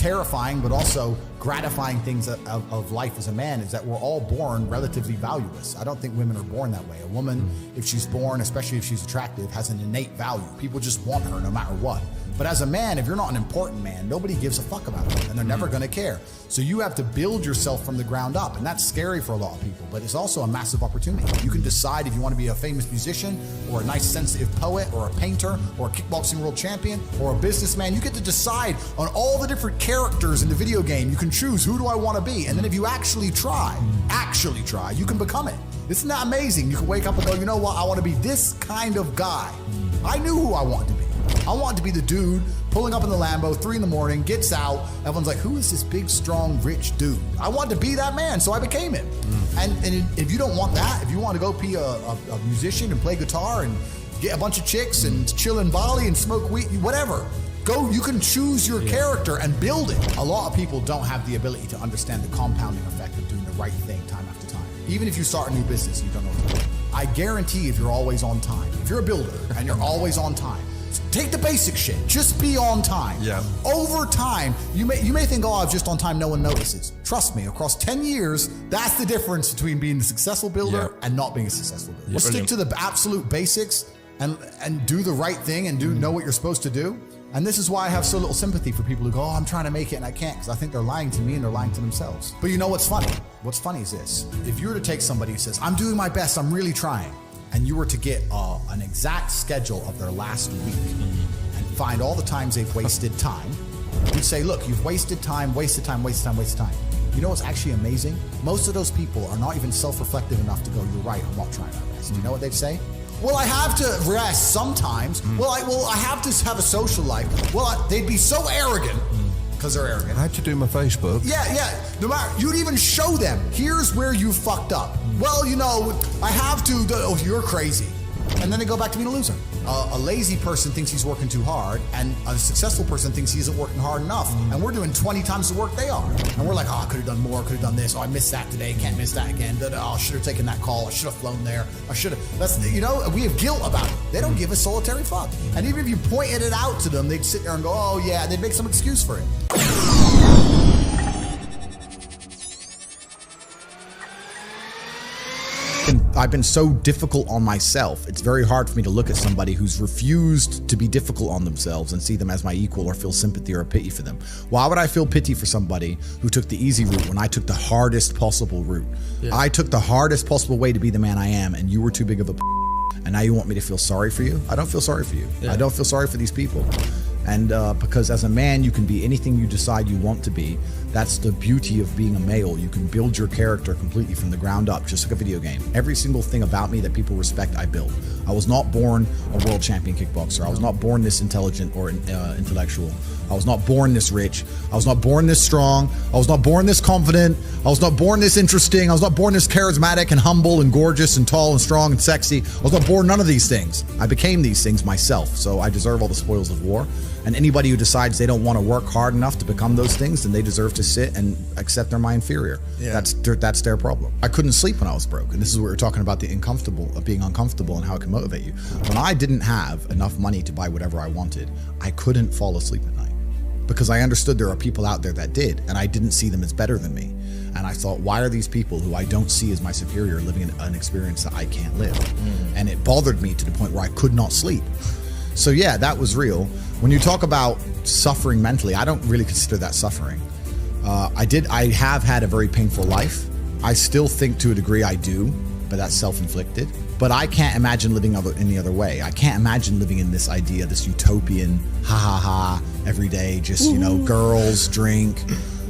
terrifying but also gratifying things of life as a man is that we're all born relatively valueless. I don't think women are born that way. A woman, if she's born, especially if she's attractive, has an innate value. People just want her no matter what. But as a man, if you're not an important man, nobody gives a fuck about you, and they're never gonna care. So you have to build yourself from the ground up, and that's scary for a lot of people, but it's also a massive opportunity. You can decide if you want to be a famous musician, or a nice sensitive poet, or a painter, or a kickboxing world champion, or a businessman. You get to decide on all the different characters in the video game. You can choose, who do I want to be? And then if you actually try, you can become it. Isn't that amazing? You can wake up and go, you know what? I want to be this kind of guy. I knew who I wanted to be. I wanted to be the dude pulling up in the Lambo, 3 a.m, gets out. Everyone's like, who is this big, strong, rich dude? I wanted to be that man, so I became it. And if you don't want that, if you want to go be a musician and play guitar and get a bunch of chicks and chill in Bali and smoke weed, whatever, go, you can choose your character and build it. A lot of people don't have the ability to understand the compounding effect of doing the right thing time after time. Even if you start a new business, you don't know what to do. I guarantee if you're always on time, if you're a builder and you're always on time, take the basic shit, just be on time. Yeah. Over time, you may think, oh, I'm just on time, no one notices. Trust me, across 10 years, that's the difference between being a successful builder and not being a successful builder. Stick to the absolute basics and do the right thing and know what you're supposed to do. And this is why I have so little sympathy for people who go, oh, I'm trying to make it and I can't, because I think they're lying to me and they're lying to themselves. But you know what's funny? What's funny is this. If you were to take somebody who says, I'm doing my best, I'm really trying, and you were to get an exact schedule of their last week and find all the times they've wasted time, you'd say, look, you've wasted time, wasted time, wasted time, wasted time. You know what's actually amazing? Most of those people are not even self-reflective enough to go, you're right, I'm not trying my best. You know what they'd say? Well, I have to rest sometimes. Well, I have to have a social life. Well, they'd be so arrogant because they're arrogant. I had to do my Facebook. Yeah. No matter, you'd even show them, here's where you fucked up. Well, you know, I have to, oh, you're crazy. And then they go back to being a loser. A lazy person thinks he's working too hard, and a successful person thinks he isn't working hard enough. And we're doing 20 times the work they are. And we're like, oh, I could have done more, could have done this. Oh, I missed that today, can't miss that again. Oh, I should have taken that call. I should have flown there. I should have. That's, you know, we have guilt about it. They don't give a solitary fuck. And even if you pointed it out to them, they'd sit there and go, oh yeah, they'd make some excuse for it. I've been so difficult on myself. It's very hard for me to look at somebody who's refused to be difficult on themselves and see them as my equal or feel sympathy or pity for them. Why would I feel pity for somebody who took the easy route when I took the hardest possible route? Yeah. I took the hardest possible way to be the man I am, and you were too big of a and now you want me to feel sorry for you? I don't feel sorry for you. Yeah. I don't feel sorry for these people. And because as a man, you can be anything you decide you want to be. That's the beauty of being a male. You can build your character completely from the ground up, just like a video game. Every single thing about me that people respect, I built. I was not born a world champion kickboxer. I was not born this intelligent or intellectual. I was not born this rich. I was not born this strong. I was not born this confident. I was not born this interesting. I was not born this charismatic and humble and gorgeous and tall and strong and sexy. I was not born none of these things. I became these things myself, so I deserve all the spoils of war. And anybody who decides they don't want to work hard enough to become those things, then they deserve to sit and accept they're my inferior. Yeah. That's their problem. I couldn't sleep when I was broke. And this is what we're talking about, the being uncomfortable and how it can motivate you. When I didn't have enough money to buy whatever I wanted, I couldn't fall asleep at night because I understood there are people out there that did, and I didn't see them as better than me. And I thought, why are these people who I don't see as my superior living an experience that I can't live? And it bothered me to the point where I could not sleep. So yeah, that was real. When you talk about suffering mentally, I don't really consider that suffering. I have had a very painful life. I still think to a degree I do, but that's self-inflicted. But I can't imagine living any other way. I can't imagine living in this idea, this utopian, every day, just, you know, girls, drink,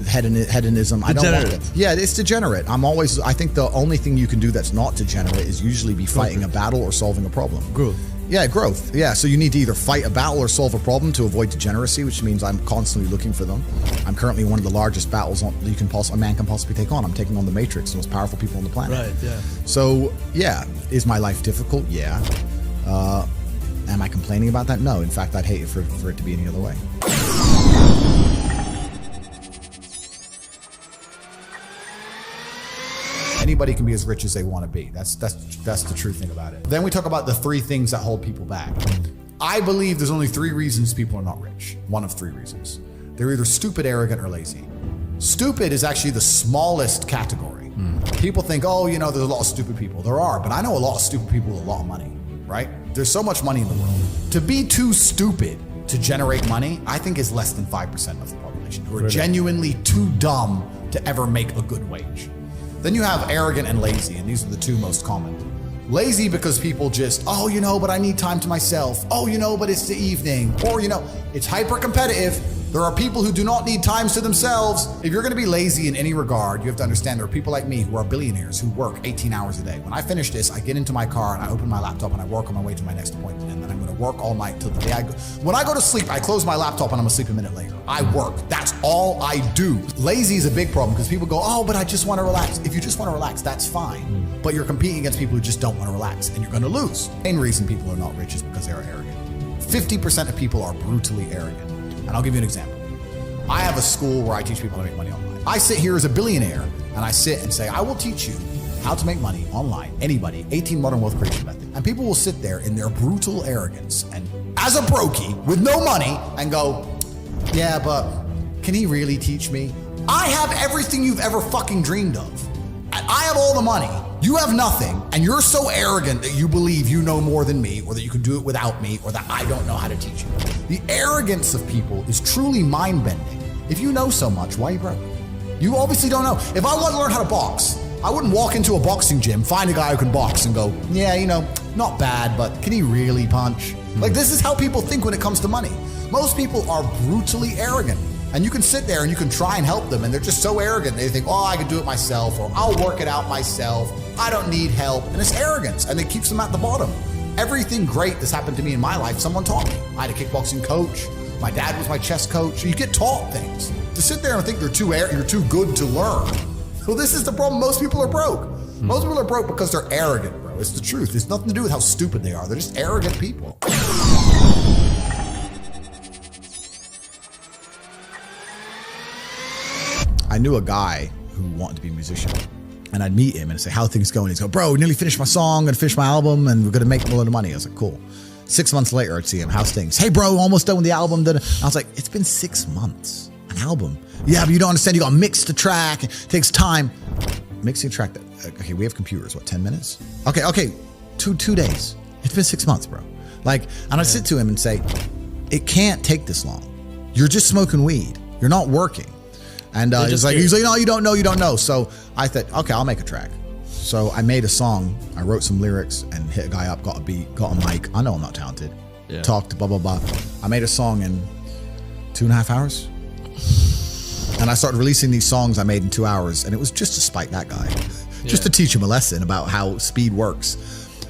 hedonism. I don't want it. Yeah, it's degenerate. I think the only thing you can do that's not degenerate is usually be fighting a battle or solving a problem. Growth. Yeah, growth. Yeah, so you need to either fight a battle or solve a problem to avoid degeneracy, which means I'm constantly looking for them. I'm currently one of the largest battles a man can possibly take on. I'm taking on the Matrix, the most powerful people on the planet. Right, yeah. So, yeah, is my life difficult? Yeah. Am I complaining about that? No. In fact, I'd hate it for it to be any other way. Anybody can be as rich as they want to be. That's the true thing about it. Then we talk about the 3 things that hold people back. I believe there's only 3 reasons people are not rich. One of 3 reasons. They're either stupid, arrogant, or lazy. Stupid is actually the smallest category. People think, oh, you know, there's a lot of stupid people. There are, but I know a lot of stupid people with a lot of money, right? There's so much money in the world. To be too stupid to generate money, I think is less than 5% of the population who are genuinely too dumb to ever make a good wage. Then you have arrogant and lazy, and these are the two most common. Lazy because people just, oh, you know, but I need time to myself. Oh, you know, but it's the evening. Or, you know, it's hyper competitive. There are people who do not need times to themselves. If you're going to be lazy in any regard, you have to understand there are people like me who are billionaires who work 18 hours a day. When I finish this, I get into my car and I open my laptop and I work on my way to my next appointment. And then I'm going to work all night till the day I go. When I go to sleep, I close my laptop and I'm going to sleep a minute later. I work. That's all I do. Lazy is a big problem because people go, oh, but I just want to relax. If you just want to relax, that's fine. But you're competing against people who just don't want to relax and you're going to lose. The main reason people are not rich is because they are arrogant. 50% of people are brutally arrogant. And I'll give you an example. I have a school where I teach people how to make money online. I sit here as a billionaire and I sit and say, I will teach you how to make money online. Anybody, 18 modern wealth creation method. And people will sit there in their brutal arrogance and as a brokey with no money and go, yeah, but can he really teach me? I have everything you've ever fucking dreamed of. I have all the money. You have nothing, and you're so arrogant that you believe you know more than me, or that you can do it without me, or that I don't know how to teach you. The arrogance of people is truly mind-bending. If you know so much, why are you broke? You obviously don't know. If I want to learn how to box, I wouldn't walk into a boxing gym, find a guy who can box and go, yeah, you know, not bad, but can he really punch? Like, this is how people think when it comes to money. Most people are brutally arrogant. And you can sit there and you can try and help them, and they're just so arrogant. They think, oh, I can do it myself, or I'll work it out myself. I don't need help. And it's arrogance, and it keeps them at the bottom. Everything great that's happened to me in my life, someone taught me. I had a kickboxing coach. My dad was my chess coach. You get taught things. To sit there and think you're too good to learn. Well, this is the problem. Most people are broke. Most people are broke because they're arrogant, bro. It's the truth. It's nothing to do with how stupid they are. They're just arrogant people. I knew a guy who wanted to be a musician, and I'd meet him and say, how are things going? He'd go, bro, we nearly finished my song and finished my album and we're going to make a lot of money. I was like, cool. 6 months later, I'd see him, how's things? Hey, bro, almost done with the album. I was like, it's been 6 months, an album. Yeah, but you don't understand. You got to mix the track. It takes time. Mixing a track. Okay, we have computers. What, 10 minutes? Okay, two days. It's been 6 months, bro. Like, and I'd sit to him and say, it can't take this long. You're just smoking weed. You're not working. And he's like, no, you don't know. So I thought, okay, I'll make a track. So I made a song. I wrote some lyrics and hit a guy up, got a beat, got a mic. I know I'm not talented. Yeah. Talked, blah, blah, blah. I made a song in 2.5 hours. And I started releasing these songs I made in 2 hours. And it was just to spite that guy, just to teach him a lesson about how speed works.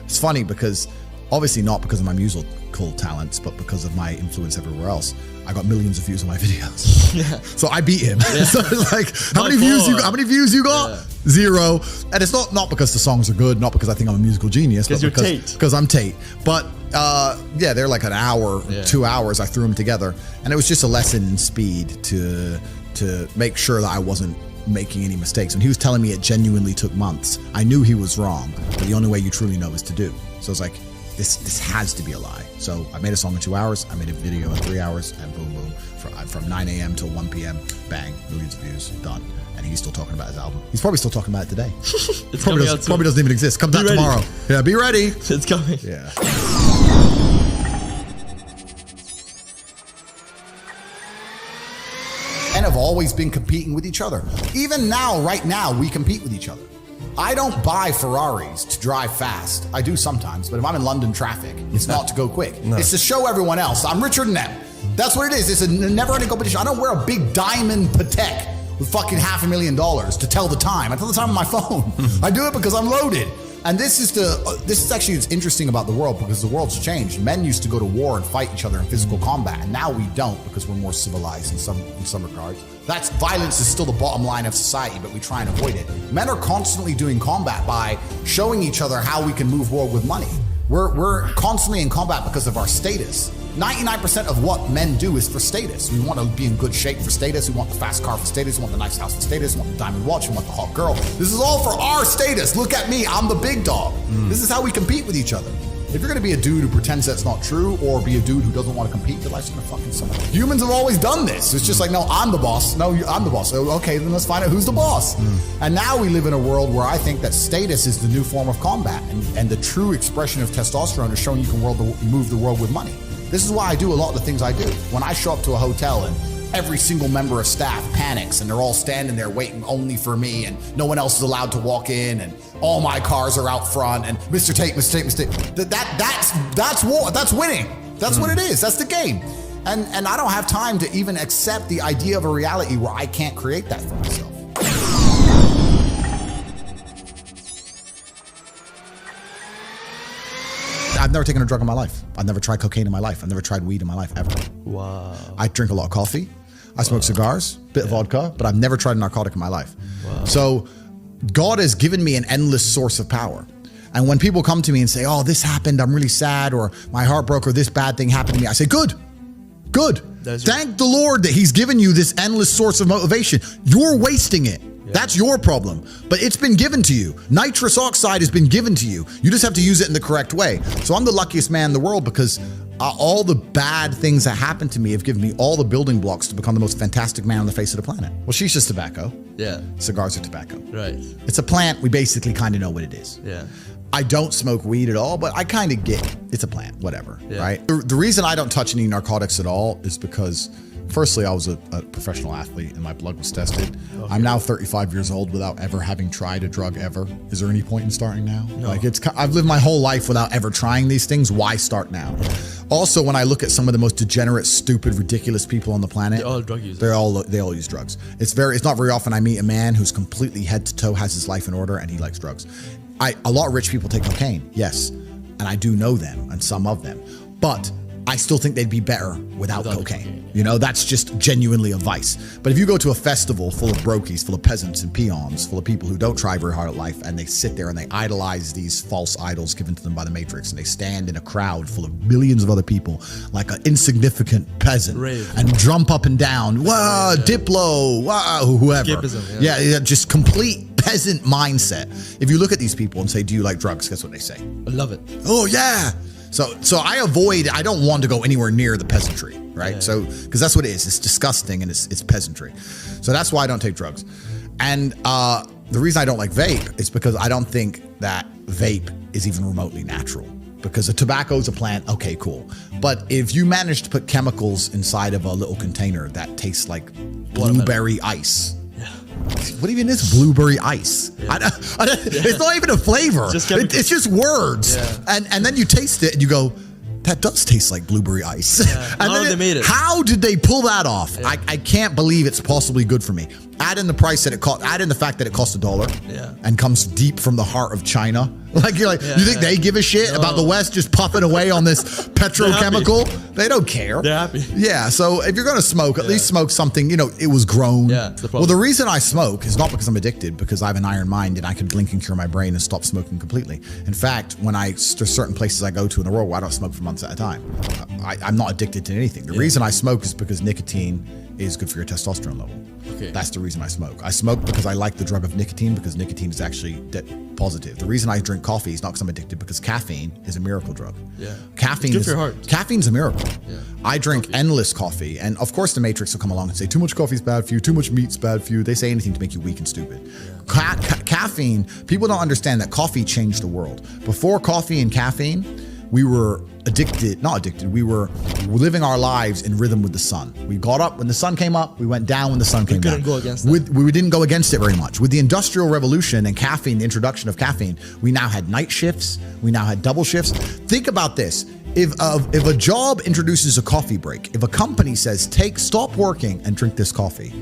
It's funny because obviously not because of my musical talents, but because of my influence everywhere else. I got millions of views on my videos. Yeah. So I beat him. Yeah. So like, how many views you got? Yeah. 0. And it's not because the songs are good, not because I think I'm a musical genius, but because I'm Tate. But yeah, they're like an hour, 2 hours. I threw them together, and it was just a lesson in speed to make sure that I wasn't making any mistakes. When he was telling me it genuinely took months, I knew he was wrong, but the only way you truly know is to do. So it's like, this has to be a lie. So I made a song in 2 hours. I made a video in 3 hours, and boom, boom. From 9 a.m. till 1 p.m. Bang, millions of views, done. And he's still talking about his album. He's probably still talking about it today. It probably doesn't even exist. Comes out tomorrow. Yeah, be ready. It's coming. Yeah. And have always been competing with each other. Even now, right now, we compete with each other. I don't buy Ferraris to drive fast. I do sometimes, but if I'm in London traffic, it's not to go quick. No. It's to show everyone else I'm richer than them. That's what it is. It's a never-ending competition. I don't wear a big diamond Patek with fucking $500,000 to tell the time. I tell the time on my phone. I do it because I'm loaded. And this is actually what's interesting about the world, because the world's changed. Men used to go to war and fight each other in physical combat, and now we don't because we're more civilized in some regards. Violence is still the bottom line of society, but we try and avoid it. Men are constantly doing combat by showing each other how we can move forward with money. We're constantly in combat because of our status. 99% of what men do is for status. We want to be in good shape for status. We want the fast car for status. We want the nice house for status. We want the diamond watch. We want the hot girl. This is all for our status. Look at me. I'm the big dog. This is how we compete with each other. If you're gonna be a dude who pretends that's not true, or be a dude who doesn't want to compete, your life's gonna fucking suck. Humans have always done this. It's just like, no, I'm the boss. No, I'm the boss. Okay, then let's find out who's the boss. And now we live in a world where I think that status is the new form of combat, and the true expression of testosterone is showing you can move the world with money. This is why I do a lot of the things I do. When I show up to a hotel and every single member of staff panics and they're all standing there waiting only for me, and no one else is allowed to walk in, and all my cars are out front, and Mr. Tate. That's war. That's winning. That's what it is. That's the game. And I don't have time to even accept the idea of a reality where I can't create that for myself. I've never taken a drug in my life. I've never tried cocaine in my life. I've never tried weed in my life, ever. Wow. I drink a lot of coffee. I smoke cigars, bit of vodka, but I've never tried a narcotic in my life. Wow. So God has given me an endless source of power. And when people come to me and say, oh, this happened, I'm really sad, or my heart broke, or this bad thing happened to me, I say, good. Thank the Lord that he's given you this endless source of motivation. You're wasting it. Yeah. That's your problem, but it's been given to you. Nitrous oxide has been given to you. You just have to use it in the correct way. So I'm the luckiest man in the world because all the bad things that happened to me have given me all the building blocks to become the most fantastic man on the face of the planet. Well, shisha's tobacco. Yeah. Cigars are tobacco. Right. It's a plant. We basically kind of know what it is. Yeah. I don't smoke weed at all, but I kind of get it's a plant, whatever, right? The reason I don't touch any narcotics at all is because, firstly, I was a professional athlete and my blood was tested. Okay. I'm now 35 years old without ever having tried a drug ever. Is there any point in starting now? No. Like I've lived my whole life without ever trying these things. Why start now? Also, when I look at some of the most degenerate, stupid, ridiculous people on the planet, they're all drug users. They all use drugs. It's not very often I meet a man who's completely head to toe, has his life in order, and he likes drugs. A lot of rich people take cocaine, yes, and I do know them and some of them, but I still think they'd be better without cocaine. You know, that's just genuinely a vice. But if you go to a festival full of brokies, full of peasants and peons, full of people who don't try very hard at life, and they sit there and they idolize these false idols given to them by the Matrix, and they stand in a crowd full of millions of other people like an insignificant peasant and jump up and down, wow, Diplo, wow, whoever. Yeah, just complete peasant mindset. If you look at these people and say, do you like drugs? Guess what they say? I love it. Oh, yeah. So I don't want to go anywhere near the peasantry, right? Yeah. So, because that's what it is. It's disgusting and it's peasantry. So that's why I don't take drugs. And the reason I don't like vape is because I don't think that vape is even remotely natural. Because a tobacco is a plant, okay, cool. But if you manage to put chemicals inside of a little container that tastes like blueberry ice, what even is blueberry ice? Yeah. It's not even a flavor. It's just words. Yeah. And then you taste it and you go, that does taste like blueberry ice. Yeah. How did they pull that off? Yeah. I can't believe it's possibly good for me. Add in the price that it cost. Add in the fact that it costs $1 and comes deep from the heart of China. Like you think they give a shit about the West just puffing away on this petrochemical? They don't care. They're happy. Yeah. So if you're gonna smoke, at least smoke something. You know, it was grown. Yeah. Well, the reason I smoke is not because I'm addicted, because I have an iron mind and I can blink and cure my brain and stop smoking completely. In fact, there's certain places I go to in the world where I don't smoke for months at a time. I'm not addicted to anything. The reason I smoke is because nicotine is good for your testosterone level. Okay. That's the reason I smoke. I smoke because I like the drug of nicotine, because nicotine is actually positive. The reason I drink coffee is not because I'm addicted, because caffeine is a miracle drug. Yeah. Caffeine is good for your heart. Caffeine's a miracle. Yeah. I drink endless coffee, and of course the Matrix will come along and say too much coffee is bad for you, too much meat's bad for you. They say anything to make you weak and stupid. Yeah. Caffeine, people don't understand that coffee changed the world. Before coffee and caffeine, we were we were living our lives in rhythm with the sun. We got up when the sun came up, we went down when the sun came down. We couldn't go against that. We didn't go against it very much. With the Industrial Revolution and caffeine, the introduction of caffeine, we now had night shifts, we now had double shifts. Think about this. If a job introduces a coffee break, if a company says, stop working and drink this coffee,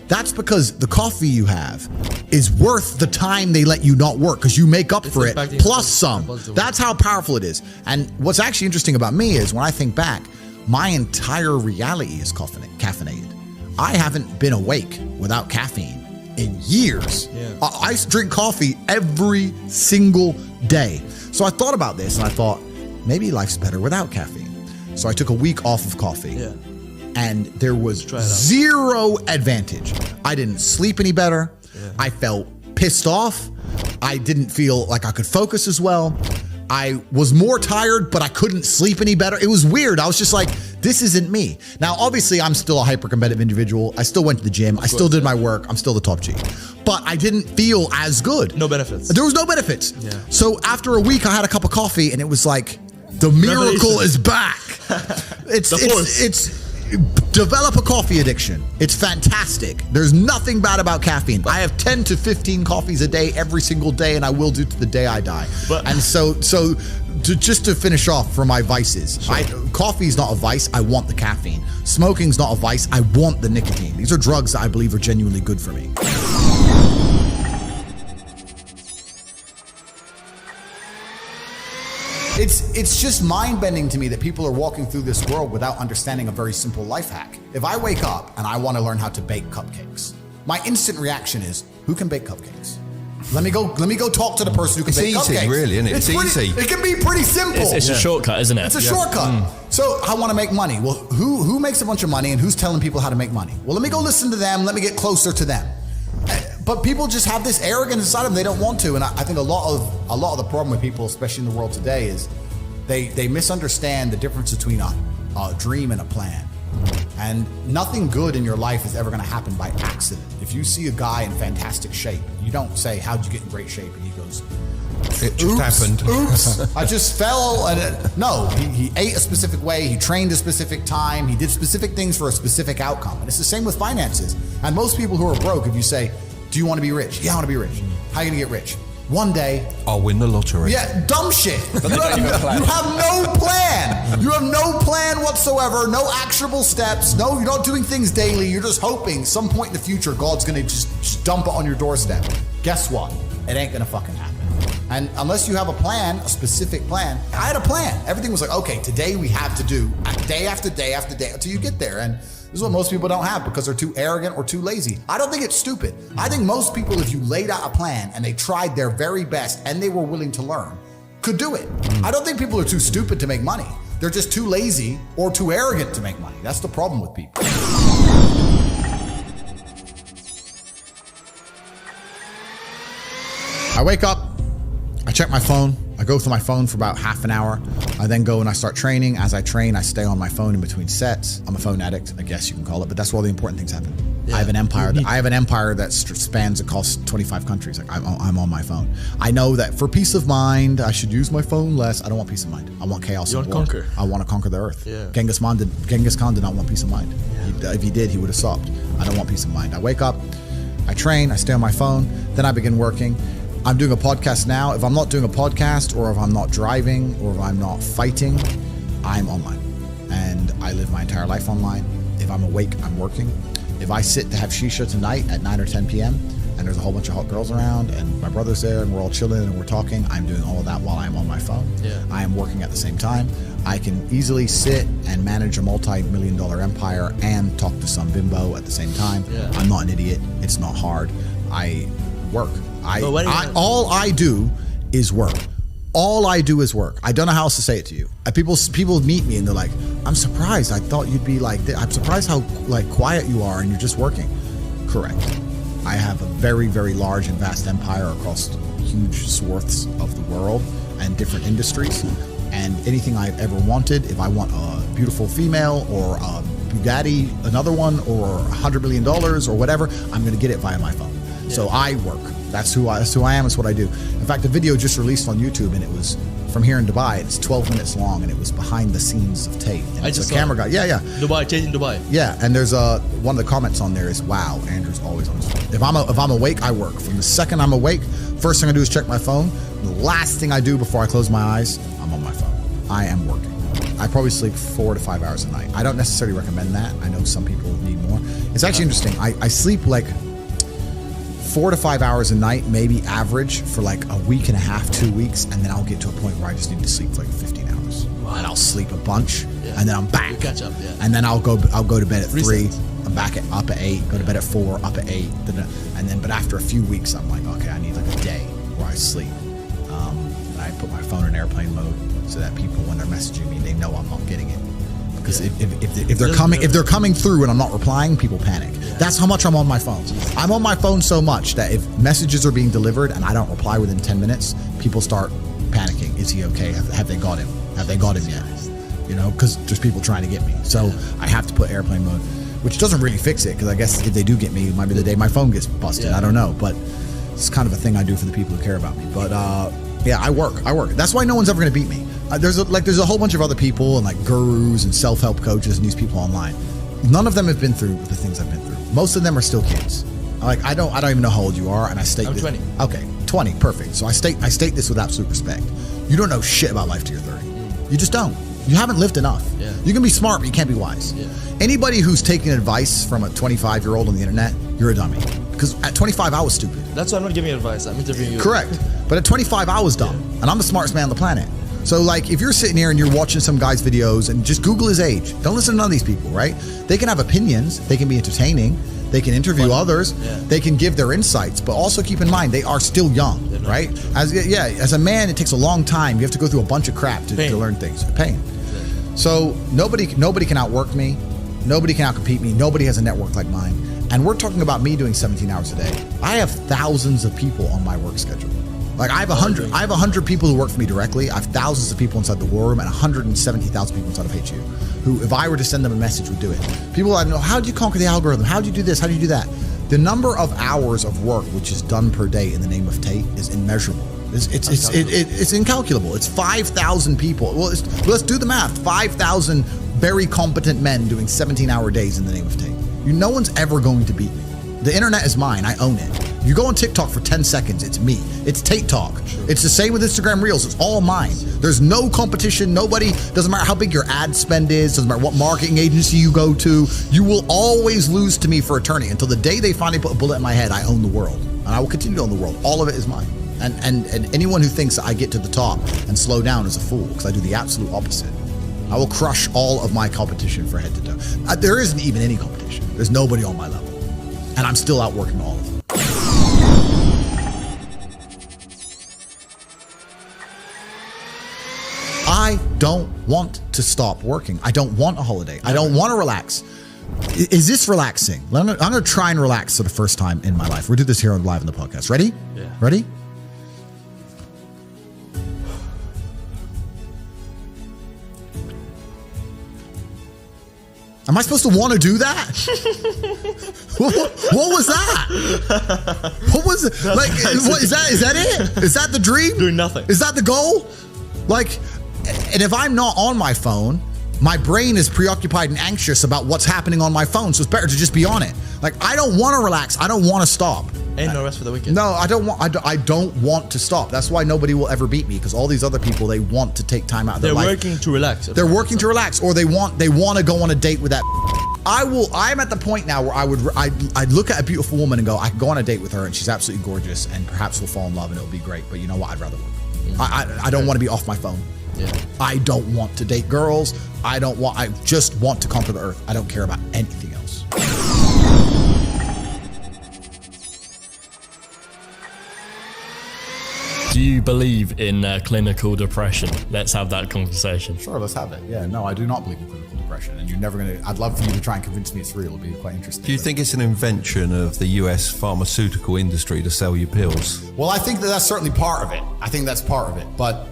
that's because the coffee you have is worth the time they let you not work, because you make up for it plus some. That's how powerful it is. And what's actually interesting about me is when I think back, my entire reality is caffeinated. I haven't been awake without caffeine in years. Yeah. I drink coffee every single day. So I thought about this and I thought, maybe life's better without caffeine. So I took a week off of coffee. Yeah. And there was zero advantage. I didn't sleep any better. Yeah. I felt pissed off. I didn't feel like I could focus as well. I was more tired, but I couldn't sleep any better. It was weird. I was just like, this isn't me. Now, obviously, I'm still a hyper-competitive individual. I still went to the gym. I still did my work. I'm still the top G. But I didn't feel as good. No benefits. There was no benefits. Yeah. So after a week, I had a cup of coffee, and it was like, the miracle is back. It's develop a coffee addiction. It's fantastic. There's nothing bad about caffeine. I have 10 to 15 coffees a day every single day, and I will do to the day I die. And so just to finish off for my vices, coffee's not a vice. I want the caffeine. Smoking's not a vice. I want the nicotine. These are drugs that I believe are genuinely good for me. It's just mind-bending to me that people are walking through this world without understanding a very simple life hack. If I wake up and I want to learn how to bake cupcakes, my instant reaction is, who can bake cupcakes? Let me go talk to the person who can bake cupcakes. It's easy, really, isn't it? It's easy. It can be pretty simple. It's a shortcut, isn't it? It's a shortcut. So I want to make money. Well, who makes a bunch of money and who's telling people how to make money? Well, let me go listen to them. Let me get closer to them. But people just have this arrogance inside them. They don't want to. And I think a lot of the problem with people, especially in the world today, is they misunderstand the difference between a dream and a plan. And nothing good in your life is ever going to happen by accident. If you see a guy in fantastic shape, you don't say, how'd you get in great shape? And he goes, it just happened. Oops, I just fell. No, he ate a specific way. He trained a specific time. He did specific things for a specific outcome. And it's the same with finances. And most people who are broke, if you say, do you want to be rich? Yeah, I want to be rich. How are you going to get rich? One day, I'll win the lottery. Yeah, dumb shit. You have no plan. You have no plan whatsoever. No actionable steps. No, you're not doing things daily. You're just hoping some point in the future God's gonna just dump it on your doorstep. Guess what? It ain't gonna fucking happen. And unless you have a plan, a specific plan. I had a plan. Everything was like, okay, today we have to do day after day after day until you get there. And this is what most people don't have because they're too arrogant or too lazy. I don't think it's stupid. I think most people, if you laid out a plan and they tried their very best and they were willing to learn, could do it. I don't think people are too stupid to make money. They're just too lazy or too arrogant to make money. That's the problem with people. I wake up, I check my phone. I go through my phone for about half an hour. I then go and I start training. As I train, I stay on my phone in between sets. I'm a phone addict, I guess you can call it, but that's where all the important things happen. Yeah. I have an empire that spans across 25 countries. Like I'm on my phone. I know that for peace of mind, I should use my phone less. I don't want peace of mind. I want chaos and war. Conquer. I want to conquer the earth. Yeah. Genghis Khan did not want peace of mind. Yeah. If he did, he would have stopped. I don't want peace of mind. I wake up, I train, I stay on my phone, then I begin working. I'm doing a podcast now. If I'm not doing a podcast or if I'm not driving or if I'm not fighting, I'm online. And I live my entire life online. If I'm awake, I'm working. If I sit to have shisha tonight at 9 or 10 p.m. and there's a whole bunch of hot girls around and my brother's there and we're all chilling and we're talking, I'm doing all of that while I'm on my phone. Yeah. I am working at the same time. I can easily sit and manage a multi-million-dollar empire and talk to some bimbo at the same time. Yeah. I'm not an idiot. It's not hard. I work. All I do is work. All I do is work. I don't know how else to say it to you. People meet me and they're like, I'm surprised. I thought you'd be like this. I'm surprised how quiet you are and you're just working. Correct. I have a very, very large and vast empire across huge swaths of the world and different industries. And anything I've ever wanted, if I want a beautiful female or a Bugatti, another one, or $100 million or whatever, I'm going to get it via my phone. Yeah. So I work. That's who I am. It's what I do. In fact, a video just released on YouTube, and it was from here in Dubai. It's 12 minutes long, and it was behind the scenes of Tate. And it's a camera guy. Yeah. Dubai, changing Dubai. Yeah, and there's one of the comments on there is, "Wow, Andrew's always on his phone." If I'm awake, I work. From the second I'm awake, first thing I do is check my phone. The last thing I do before I close my eyes, I'm on my phone. I am working. I probably sleep 4 to 5 hours a night. I don't necessarily recommend that. I know some people need more. It's actually interesting. I sleep like 4 to 5 hours a night, maybe average, for like a week and a half, 2 weeks, and then I'll get to a point where I just need to sleep for like 15 hours. Wow. And I'll sleep a bunch, and then I'm back. You catch up, yeah. And then I'll go to bed at 3. I'm back up at 8. Go to bed at 4. Up at 8. And then, but after a few weeks, I'm like, okay, I need like a day where I sleep. And I put my phone in airplane mode so that people, when they're messaging me, they know I'm not getting it. Because if they're coming through and I'm not replying, people panic. Yeah. That's how much I'm on my phone. I'm on my phone so much that if messages are being delivered and I don't reply within 10 minutes, people start panicking. Is he okay? Have they got him? Have they got him yet? You know, because there's people trying to get me. So I have to put airplane mode, which doesn't really fix it, because I guess if they do get me, it might be the day my phone gets busted. I don't know, but it's kind of a thing I do for the people who care about me. But yeah, I work. That's why no one's ever going to beat me. There's a whole bunch of other people and like gurus and self-help coaches and these people online. None of them have been through the things I've been through. Most of them are still kids. Like I don't even know how old you are, and I state I'm 20. Okay, 20, perfect. So I state this with absolute respect. You don't know shit about life till you're 30. You just don't. You haven't lived enough. Yeah. You can be smart, but you can't be wise. Yeah. Anybody who's taking advice from a 25-year-old on the internet, you're a dummy. Because at 25, I was stupid. That's why I'm not giving you advice. I'm interviewing you. Correct. But at 25, I was dumb, and I'm the smartest man on the planet. So like, if you're sitting here and you're watching some guy's videos, and just Google his age, don't listen to none of these people, right? They can have opinions, they can be entertaining, they can interview others, they can give their insights, but also keep in mind, they are still young, right? As a man, it takes a long time. You have to go through a bunch of crap to learn things. Pain. So nobody can outwork me, nobody can outcompete me, nobody has a network like mine. And we're talking about me doing 17 hours a day. I have thousands of people on my work schedule. Like I have 100 people who work for me directly. I have thousands of people inside the war room and 170,000 people inside of HU who, if I were to send them a message, would do it. People I know, how do you conquer the algorithm? How do you do this? How do you do that? The number of hours of work which is done per day in the name of Tate is immeasurable. It's incalculable. It's 5,000 people. Well, let's do the math. 5,000 very competent men doing 17-hour days in the name of Tate. No one's ever going to beat me. The internet is mine. I own it. You go on TikTok for 10 seconds, it's me. It's Tate Talk. Sure. It's the same with Instagram Reels. It's all mine. There's no competition. Nobody, doesn't matter how big your ad spend is, doesn't matter what marketing agency you go to, you will always lose to me for eternity. Until the day they finally put a bullet in my head, I own the world. And I will continue to own the world. All of it is mine. And anyone who thinks that I get to the top and slow down is a fool, because I do the absolute opposite. I will crush all of my competition for head to toe. There isn't even any competition. There's nobody on my level. And I'm still outworking all of them. I don't want to stop working. I don't want a holiday. I don't want to relax. Is this relaxing? I'm going to try and relax for the first time in my life. We'll do this here live in the podcast. Ready? Yeah. Ready? Am I supposed to want to do that? What was that? What was it? Like, what is that? Is that it? Is that the dream? Doing nothing. Is that the goal? Like, and if I'm not on my phone, my brain is preoccupied and anxious about what's happening on my phone. So it's better to just be on it. Like, I don't want to relax. I don't want to stop. Ain't no rest for the wicked. No, I don't want to stop. That's why nobody will ever beat me, because all these other people, they want to take time out of their life. They're working to relax. They're working to relax, or they want to go on a date with that. I'm at the point now where I'd look at a beautiful woman and go, I can go on a date with her and she's absolutely gorgeous and perhaps we'll fall in love and it'll be great. But you know what? I'd rather work. I don't want to be off my phone. Yeah. I don't want to date girls. I just want to conquer the earth. I don't care about anything else. Do you believe in clinical depression? Let's have that conversation. Sure, let's have it. Yeah, no, I do not believe in clinical depression, and you're never going to. I'd love for you to try and convince me it's real. It'll be quite interesting. Do you think it's an invention of the US pharmaceutical industry to sell you pills? Well, I think that's certainly part of it. I think that's part of it. But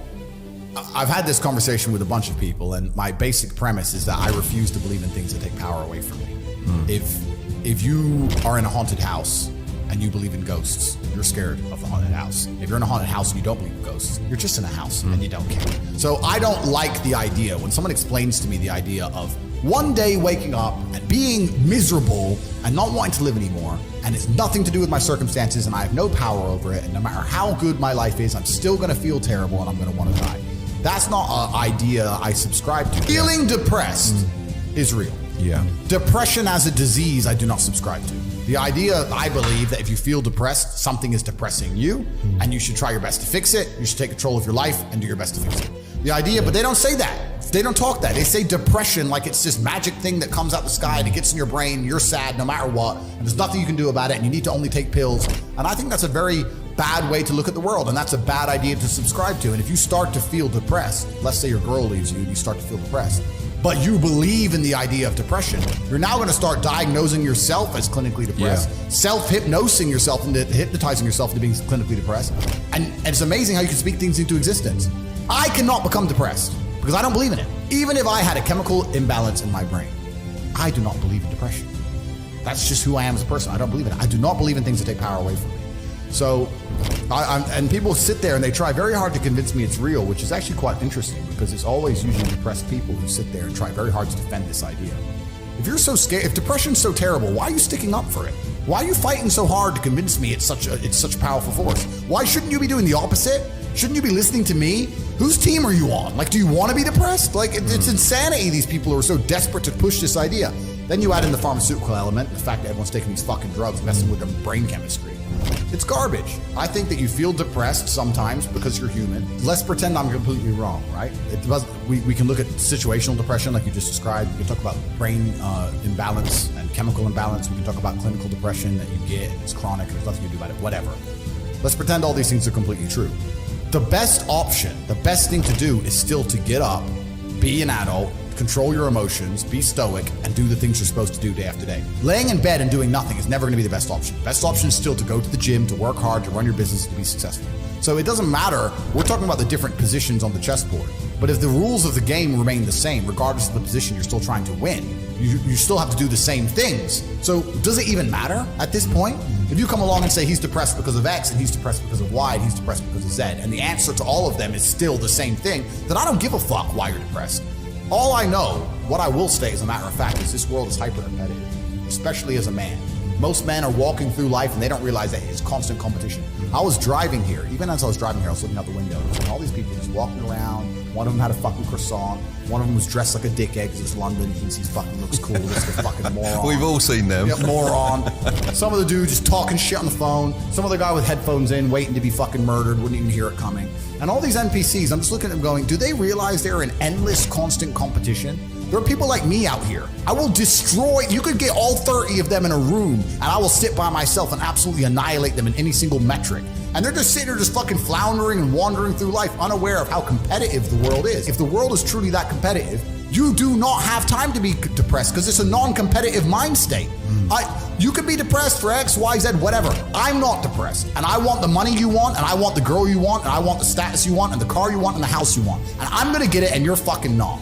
I've had this conversation with a bunch of people, and my basic premise is that I refuse to believe in things that take power away from me. If you are in a haunted house and you believe in ghosts, you're scared of the haunted house. If you're in a haunted house and you don't believe in ghosts, you're just in a house and you don't care. So I don't like the idea when someone explains to me the idea of one day waking up and being miserable and not wanting to live anymore, and it's nothing to do with my circumstances and I have no power over it, and no matter how good my life is, I'm still gonna feel terrible and I'm gonna wanna die. That's not an idea I subscribe to. Feeling depressed is real. Yeah. Depression as a disease, I do not subscribe to. The idea, I believe, that if you feel depressed, something is depressing you, and you should try your best to fix it. You should take control of your life and do your best to fix it. The idea, but they don't say that. They don't talk that. They say depression like it's this magic thing that comes out the sky and it gets in your brain, you're sad no matter what, and there's nothing you can do about it, and you need to only take pills. And I think that's a very bad way to look at the world, and that's a bad idea to subscribe to. And if you start to feel depressed, let's say your girl leaves you and you start to feel depressed, but you believe in the idea of depression, you're now going to start diagnosing yourself as clinically depressed, self-hypnosing yourself into hypnotizing yourself into being clinically depressed. And it's amazing how you can speak things into existence. I cannot become depressed because I don't believe in it. Even if I had a chemical imbalance in my brain, I do not believe in depression. That's just who I am as a person. I don't believe in it. I do not believe in things that take power away from me. So, and people sit there and they try very hard to convince me it's real, which is actually quite interesting because it's always usually depressed people who sit there and try very hard to defend this idea. If you're so scared, if depression's so terrible, why are you sticking up for it? Why are you fighting so hard to convince me it's such a powerful force? Why shouldn't you be doing the opposite? Shouldn't you be listening to me? Whose team are you on? Like, do you want to be depressed? Like, it's insanity, these people who are so desperate to push this idea. Then you add in the pharmaceutical element, the fact that everyone's taking these fucking drugs, messing with their brain chemistry. It's garbage. I think that you feel depressed sometimes because you're human. Let's pretend I'm completely wrong, right? We can look at situational depression like you just described. We can talk about brain imbalance and chemical imbalance. We can talk about clinical depression that you get. It's chronic. There's nothing you can do about it. Whatever. Let's pretend all these things are completely true. The best option, the best thing to do is still to get up, be an adult, control your emotions, be stoic, and do the things you're supposed to do day after day. Laying in bed and doing nothing is never going to be the best option. The best option is still to go to the gym, to work hard, to run your business, to be successful. So it doesn't matter. We're talking about the different positions on the chessboard. But if the rules of the game remain the same, regardless of the position you're still trying to win, you still have to do the same things. So does it even matter at this point? If you come along and say he's depressed because of X and he's depressed because of Y and he's depressed because of Z, and the answer to all of them is still the same thing, then I don't give a fuck why you're depressed. All I know, what I will say as a matter of fact, is this world is hyper-competitive, especially as a man. Most men are walking through life and they don't realize that it's constant competition. I was driving here. Even as I was driving here, I was looking out the window and all these people just walking around. One of them had a fucking croissant. One of them was dressed like a dickhead because it's London. He thinks he fucking looks cool. Just a fucking moron. We've all seen them. Yep, moron. Some of the dude just talking shit on the phone. Some other guy with headphones in, waiting to be fucking murdered, wouldn't even hear it coming. And all these NPCs, I'm just looking at them going, do they realize they're in endless, constant competition? There are people like me out here. I will destroy, you could get all 30 of them in a room and I will sit by myself and absolutely annihilate them in any single metric. And they're just sitting there just fucking floundering and wandering through life unaware of how competitive the world is. If the world is truly that competitive, you do not have time to be depressed because it's a non-competitive mind state. You could be depressed for X, Y, Z, whatever. I'm not depressed. And I want the money you want, and I want the girl you want, and I want the status you want, and the car you want, and the house you want. And I'm gonna get it, and you're fucking not.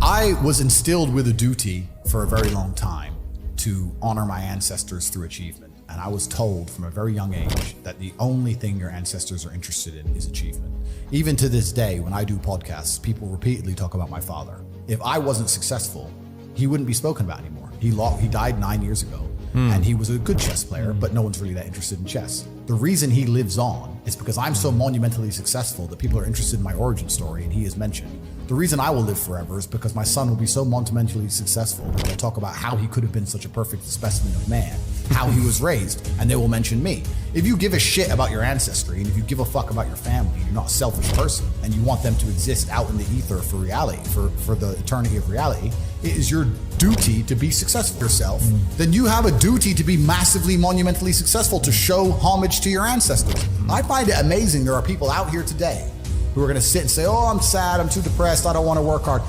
I was instilled with a duty for a very long time to honor my ancestors through achievement. And I was told from a very young age that the only thing your ancestors are interested in is achievement. Even to this day, when I do podcasts, people repeatedly talk about my father. If I wasn't successful, he wouldn't be spoken about anymore. He died 9 years ago, and he was a good chess player, but no one's really that interested in chess. The reason he lives on is because I'm so monumentally successful that people are interested in my origin story, and he is mentioned. The reason I will live forever is because my son will be so monumentally successful that they'll talk about how he could have been such a perfect specimen of man, how he was raised, and they will mention me. If you give a shit about your ancestry, and if you give a fuck about your family, you're not a selfish person, and you want them to exist out in the ether for reality, for the eternity of reality, it is your duty to be successful yourself. Then you have a duty to be massively, monumentally successful, to show homage to your ancestors. I find it amazing there are people out here today who are going to sit and say, oh, I'm sad, I'm too depressed, I don't want to work hard.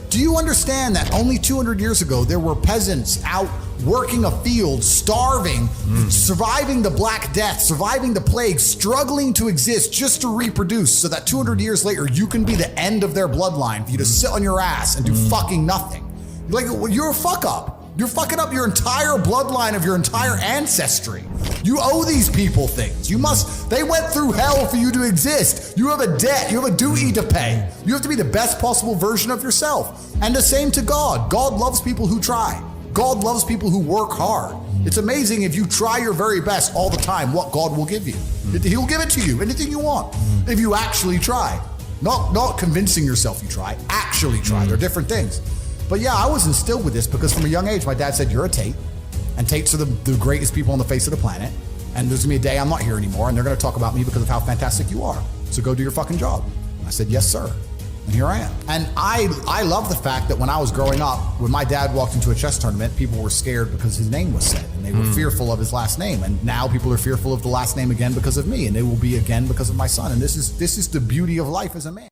Do you understand that only 200 years ago, there were peasants out working a field, starving, surviving the Black Death, surviving the plague, struggling to exist just to reproduce so that 200 years later, you can be the end of their bloodline for you to sit on your ass and do fucking nothing. Like, you're a fuck up. You're fucking up your entire bloodline of your entire ancestry. You owe these people things. They went through hell for you to exist. You have a debt, you have a duty to pay. You have to be the best possible version of yourself. And the same to God. God loves people who try. God loves people who work hard. It's amazing if you try your very best all the time, what God will give you. He'll give it to you, anything you want, if you actually try. Not convincing yourself you try, actually try. They're different things. But yeah, I was instilled with this because from a young age, my dad said, you're a Tate, and Tates are the greatest people on the face of the planet, and there's gonna be a day I'm not here anymore, and they're gonna talk about me because of how fantastic you are. So go do your fucking job. And I said, yes, sir. And here I am. And I love the fact that when I was growing up, when my dad walked into a chess tournament, people were scared because his name was said, and they were fearful of his last name. And now people are fearful of the last name again because of me, and they will be again because of my son. And this is the beauty of life as a man.